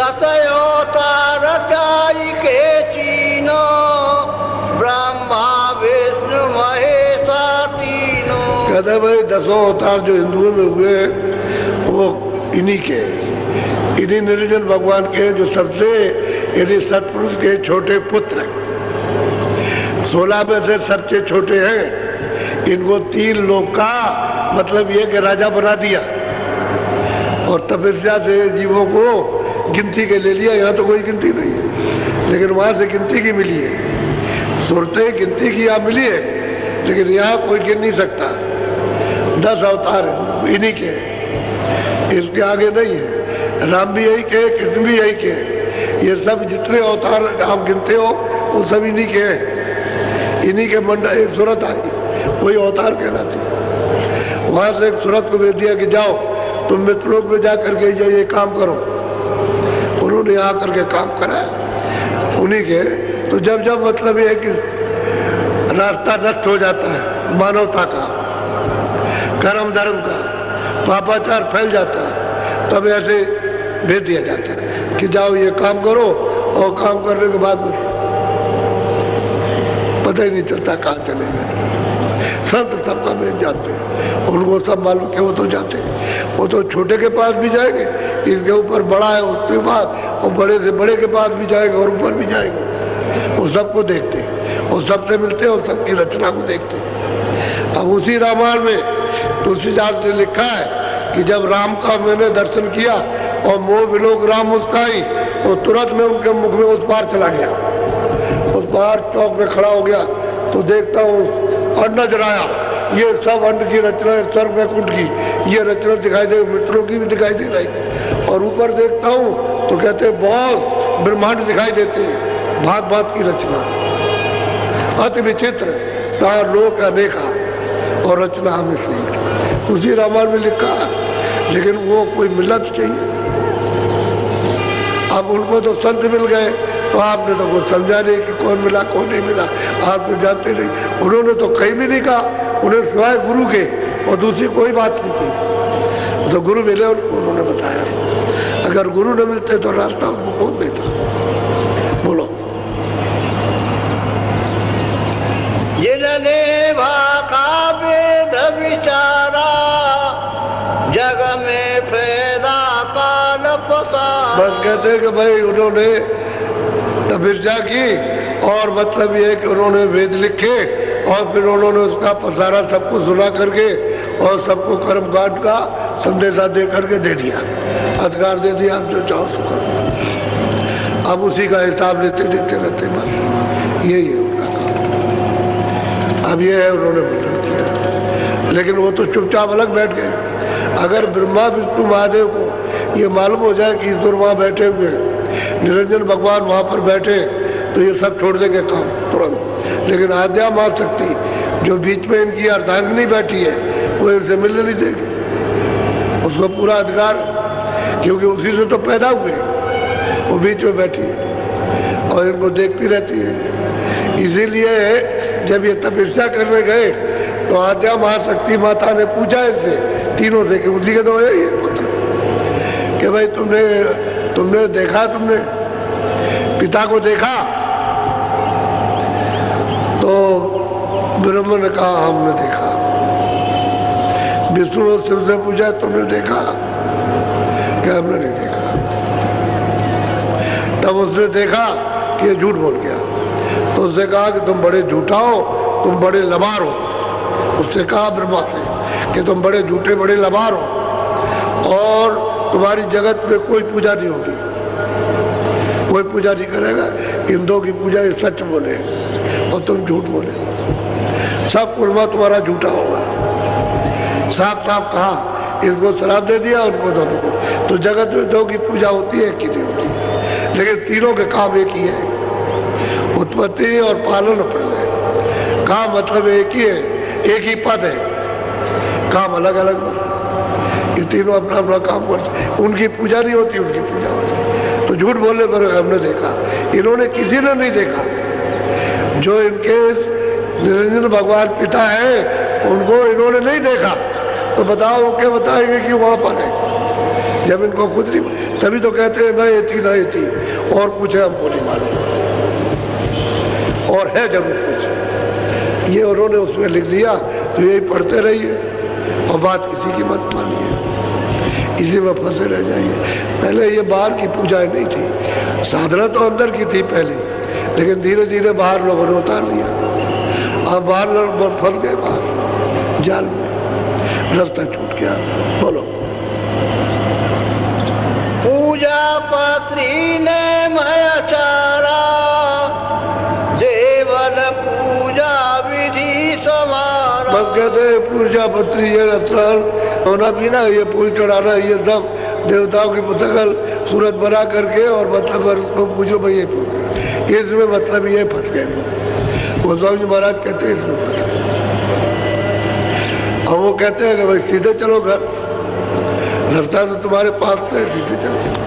दस अवतार जाई के चीनो, ब्रह्मा विष्णु महेशा तीनों। कहते भाई 10 अवतार जो हिंदुओं में हुए वो इन्हीं के, इन्हीं निरंजन भगवान के जो सबसे यानी सतपुरुष के छोटे पुत्र 16 में से सबसे छोटे हैं। इनको 3 लोक का मतलब ये कि राजा बना दिया और तपस्या से जीवों को गिनती के ले लिया। यहाँ तो कोई गिनती नहीं है, लेकिन वहाँ से गिनती की मिली है। सूरतें गिनती की यहाँ मिली है, लेकिन यहाँ कोई गिन नहीं सकता। 10 अवतार इन्हीं के, इसके आगे नहीं है। राम भी यही के, कृष्ण भी यही के, ये सब जितने अवतार आप गिनते हो वो सब इन्हीं के हैं। इन्हीं के मंडल एक सूरत आई, वही अवतार कहलाती है। वहाँ से एक सूरत को भेज दिया कि जाओ तुम मित्रों में जा करके ये काम करो। उन्होंने यहाँ करके काम कराया उन्हीं के। तो जब जब मतलब ये है कि रास्ता नष्ट हो जाता है मानवता का, कर्म धर्म का, पापाचार फैल जाता है, तब ऐसे भेज दिया जाता है कि जाओ ये काम करो, और काम करने के बाद पता ही नहीं चलता कहाँ चले गए। संत सबका भेज जाते हैं, उनको सब मालूम कि वो तो जाते हैं। वो तो छोटे के पास भी जाएंगे, इसके ऊपर बड़ा है उसके बाद, और बड़े से बड़े के पास भी जाएंगे और ऊपर भी जाएंगे। वो सबको देखते हैं और सबसे मिलते हैं और सबकी रचना को देखते हैं। अब उसी रामायण में तुलसीदास ने लिखा है कि जब राम का मैंने दर्शन किया और मोह विलोक राम मुस्काई, तो तुरंत में उनके मुख में उस पार चला गया। उस पार चौक में खड़ा हो गया तो देखता हूँ अन्न नजर आया, ये सब अन्न की रचना है, सर्व वैकुंठ की ये रचना दिखाई दे, मित्रों की भी दिखाई दे रही। और ऊपर देखता हूँ तो कहते हैं बहुत ब्रह्मांड दिखाई देते हैं, भांत भांत की रचना, अति विचित्र, कहा लोक अनेका और रचना हमें सही। उसी रामायण में लिखा, लेकिन वो कोई मिलत चाहिए। अब उनको तो संत मिल गए, तो आपने तो कुछ समझा नहीं कि कौन मिला कौन नहीं मिला, आप तो जानते नहीं। उन्होंने तो कहीं भी नहीं कहा, उन्हें सिवाय गुरु के और दूसरी कोई बात नहीं की। तो गुरु मिले उनको, उन्होंने बताया। अगर गुरु न मिलते तो रास्ता उनको कौन देता? बोलो। जिनने भाका वेद विचारा, जग में फैला काल पसारा। बस कहते हैं कि भाई उन्होंने तपस्या की, और मतलब ये है कि उन्होंने वेद लिखे और फिर उन्होंने उसका पसारा सबको सुना करके और सबको कर्म कांड का संदेशा दे करके दे दिया, अधिकार दे दिया, आप जो चाहो सो करो। अब उसी का हिसाब लेते देते रहते, बस यही है उनका काम। अब ये है उन्होंने वर्णन किया, लेकिन वो तो चुपचाप अलग बैठ गए। अगर ब्रह्मा विष्णु महादेव को ये मालूम हो जाए कि ईश्वर वहाँ बैठे हुए, निरंजन भगवान वहाँ पर बैठे, तो ये सब छोड़ देंगे काम तुरंत। लेकिन आद्या माँ शक्ति जो बीच में इनकी अर्धांगिनी बैठी है, वो इनसे मिलने नहीं देगी। उसको पूरा अधिकार, क्योंकि उसी से तो पैदा हुए, वो बीच में बैठी है और इनको देखती रहती है। इसीलिए जब ये तपस्या करने गए तो आद्या महाशक्ति माता ने पूछा इनसे तीनों से कि उसी के तो है ये पुत्र, कि भाई तुमने देखा, तुमने पिता को देखा? तो ब्रह्मा ने कहा हमने देखा। विष्णु ने शिव से पूछा तुमने देखा? क्या हमने नहीं देखा। तब उसने देखा कि ये झूठ बोल गया, तो उसने कहा कि तुम बड़े झूठा हो, तुम बड़े लबार हो। उससे कहा ब्रह्मा से कि तुम बड़े झूठे बड़े लबार हो, और तुम्हारी जगत में कोई पूजा नहीं होगी, कोई पूजा नहीं करेगा। इंद्रों की पूजा ये सच बोले और तुम झूठ बोले, सब कुर्मा तुम्हारा झूठा होगा। साफ साफ कहा, इसको श्राप दे दिया उनको दोनों को। तो जगत में दो की पूजा होती है कि नहीं होती, लेकिन तीनों के काम एक ही है, उत्पत्ति और पालन प्रलय। काम मतलब एक ही है, एक ही पद है, काम अलग अलग। ये तीनों अपना अपना काम करते, उनकी पूजा नहीं होती, उनकी पूजा होती। तो झूठ बोलने पर हमने देखा, इन्होंने किसी ने नहीं देखा। जो इनके निरंजन भगवान पिता है उनको इन्होंने नहीं देखा, तो बताओ वो क्या बताएंगे कि वहां पर है? जब इनको खुद नहीं, तभी तो कहते हैं ना ये थी और कुछ है हमको नहीं मालूम, और है जरूर कुछ, ये उन्होंने उसमें लिख दिया। तो यही पढ़ते रहिए और बात किसी की मत मानिए, इसी में फंसे रह जाइए। पहले ये बाहर की पूजाएं नहीं थी, साधना तो अंदर की थी पहले, लेकिन धीरे धीरे बाहर लोगों ने उतार दिया। अब बाहर लोग फंस गए, बाहर जाल में, रास्ता छूट गया। बोलो। पूजा पत्री ने मयाचारा, देवन पूजा विधि समारा। बस कहते हैं पूजा पत्री ये रत्न होना पीना, ये फूल चढ़ाना, ये सब देवताओं की पुस्तकल सूरत बना करके और मतलब उसको पूजो भाई, ये पूछ, इसमें मतलब ये फंस गए। गोस्वामी जी महाराज कहते हैं इसमें फंस गए। अब वो कहते हैं कि भाई सीधे चलो घर, रास्ता तो तुम्हारे पास है, सीधे चले चलो।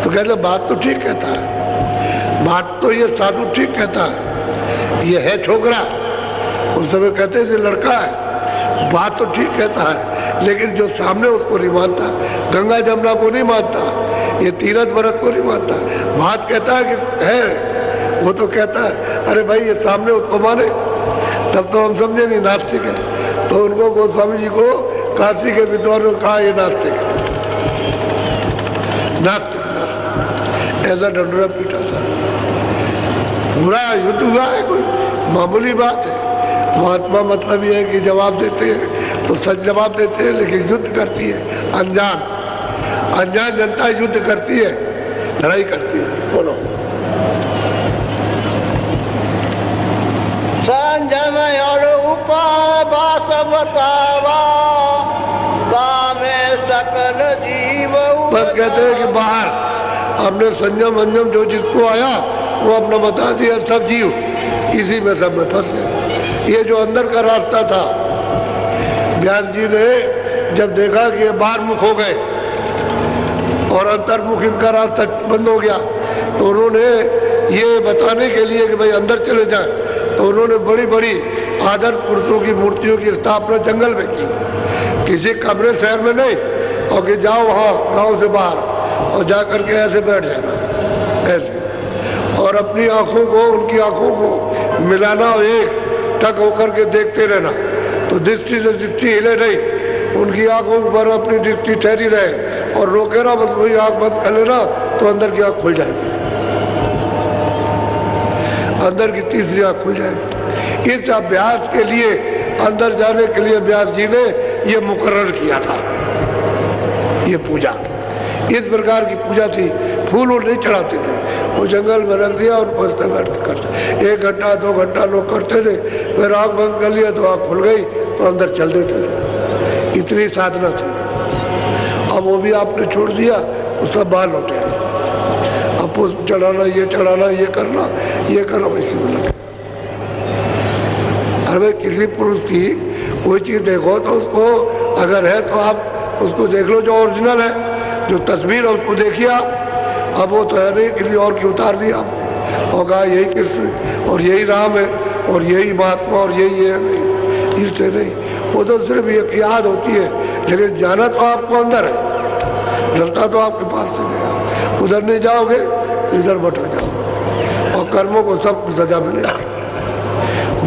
तो कहते बात तो ठीक कहता है, बात तो ये साधु ठीक कहता है, ये है छोकरा, उस समय कहते थे लड़का है, बात तो ठीक कहता है, लेकिन जो सामने उसको नहीं मानता, गंगा जमुना को नहीं मानता, ये तीरथ व्रत को नहीं मानता। बात कहता है कि है, वो तो कहता है अरे भाई ये सामने उसको माने, तब तो हम समझे नहीं नास्तिक है। तो उनको गोस्वामी जी को काशी के विद्वानों ने कहा ये नास्तिक है, नास्तिक नास्तिक, ऐसा डंडोरा पीटा था। पूरा युद्ध हुआ है, कोई मामूली बात है। महात्मा मतलब ये है कि जवाब देते हैं तो सच जवाब देते हैं, लेकिन युद्ध करती है अनजान जनता युद्ध करती है, लड़ाई करती है। बोलो। संजय और उपवास बतावा, कामे सकल जीव। बस कहते हैं कि बाहर हमने संयम अंजम जो जिसको आया वो अपना बता दिया, सब जीव इसी में सब में फंसे। ये जो अंदर का रास्ता था, व्यास जी ने जब देखा कि ये बाहर मुख हो गए और अंतर्मुख इनका रास्ता बंद हो गया, तो उन्होंने ये बताने के लिए कि भाई अंदर चले जाएं, तो उन्होंने बड़ी बड़ी आदर्श पुरुषों की मूर्तियों की स्थापना जंगल में की, किसी कमरे शहर में नहीं, और कि जाओ वहाँ गांव से बाहर और जा करके ऐसे बैठ जाना, ऐसे, और अपनी आंखों को उनकी आंखों को मिलाना और एक टक होकर के देखते रहना, तो दृष्टि से दृष्टि हिले नहीं, उनकी आंखों पर अपनी दृष्टि ठहरी रहे, और रोके ना, बस वही आंख बंद कर लेना तो अंदर की आंख खुल जाएगी, अंदर की तीसरी आंख खुल जाएगी। इस अभ्यास के लिए, अंदर जाने के लिए व्यास जी ने ये मुकर्रर किया था, ये पूजा। इस प्रकार की पूजा थी। फूल वो नहीं चढ़ाते थे, वो जंगल में रख दिया और बस्ते बैठ के करते, 1 घंटा 2 घंटा लोग करते थे, फिर आँख बंद कर लिया तो आँख खुल गई तो अंदर चल देते थे। इतनी साधना थी। अब वो भी आपने छोड़ दिया, वो सब बाहर लौटे। अब पुष्प चढ़ाना, ये करना, ये करना, वैसे में लगे। अरे किसी पुरुष की कोई चीज़ देखो तो उसको अगर है तो आप उसको देख लो, जो ओरिजिनल है, जो तस्वीर है उसको देखिए आप। अब वो तो है नहीं, किसी और की उतार दी आपने और कहा यही कृष्ण और यही राम है और यही महात्मा और यही है, नहीं, इससे नहीं। वो तो सिर्फ एक याद होती है, लेकिन जाना तो आपको अंदर है, रास्ता तो आपके पास से गया। उधर नहीं जाओगे तो इधर भटक जाओगे और कर्मों को सब सजा मिलेगी।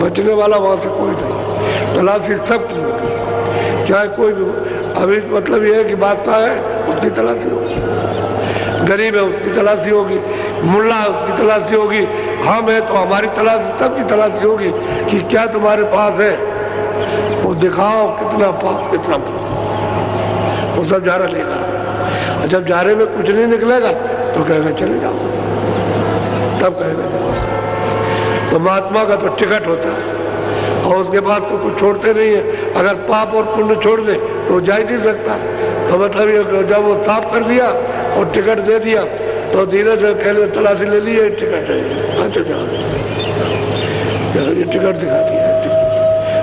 बचने वाला वहाँ से कोई नहीं, तलाशी सब की होगी, चाहे कोई भी। अभी मतलब ये है कि बादशाह है उसकी तलाशी होगी, गरीब है उसकी तलाशी होगी, मुल्ला है उसकी तलाशी होगी, हम है तो हमारी तलाशी, सबकी तलाशी होगी कि क्या तुम्हारे पास है, वो दिखाओ कितना पाप कितना पाप। वो सब जारा लेगा, और जब जारे में कुछ नहीं निकलेगा तो कहेगा चले जाओ, तब कहेगा जाओ। तो महात्मा का तो टिकट होता है और उसके बाद तो कुछ छोड़ते नहीं है। अगर पाप और पुण्य छोड़ दे तो जा ही नहीं सकता। तो मतलब ये जब वो साफ कर दिया और टिकट दे दिया तो धीरे से कहले तलाशी ले ली, ये टिकट है, अच्छा जाओ, ये टिकट दिखा दिया,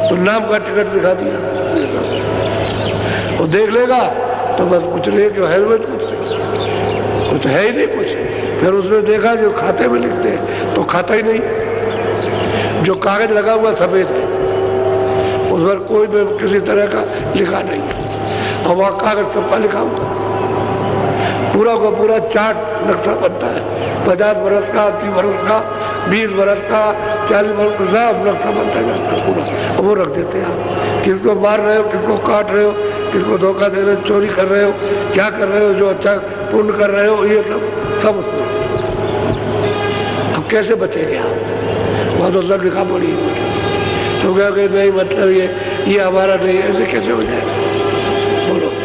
तो नाम का टिकट दिखा दिया, वो देख लेगा तो बस कुछ नहीं, कि है कुछ है ही नहीं कुछ। फिर उसने देखा जो खाते में लिखते हैं तो खाता ही नहीं, जो कागज लगा हुआ सफेद है, उस पर कोई भी किसी तरह का लिखा नहीं, और वहाँ कागज सबका लिखा हुआ। पूरा का पूरा चार्ट नक्शा बनता है। 50 बरस का, 80 बरस का, 20 बरस का, 40 बरस का, सब नक्शा बनता जाता है पूरा। वो रख देते हैं आप, किसको मार रहे हो, किसको काट रहे हो, किसको धोखा दे रहे हो, चोरी कर रहे हो, क्या कर रहे हो, जो अच्छा पुण्य कर रहे हो, ये सब उसमें। अब कैसे बचेंगे आप? बहुत अल्लाह लिखा पड़ी है। तो क्या नहीं, मतलब ये हमारा नहीं है, ऐसे कैसे हो जाएगा? बोलो।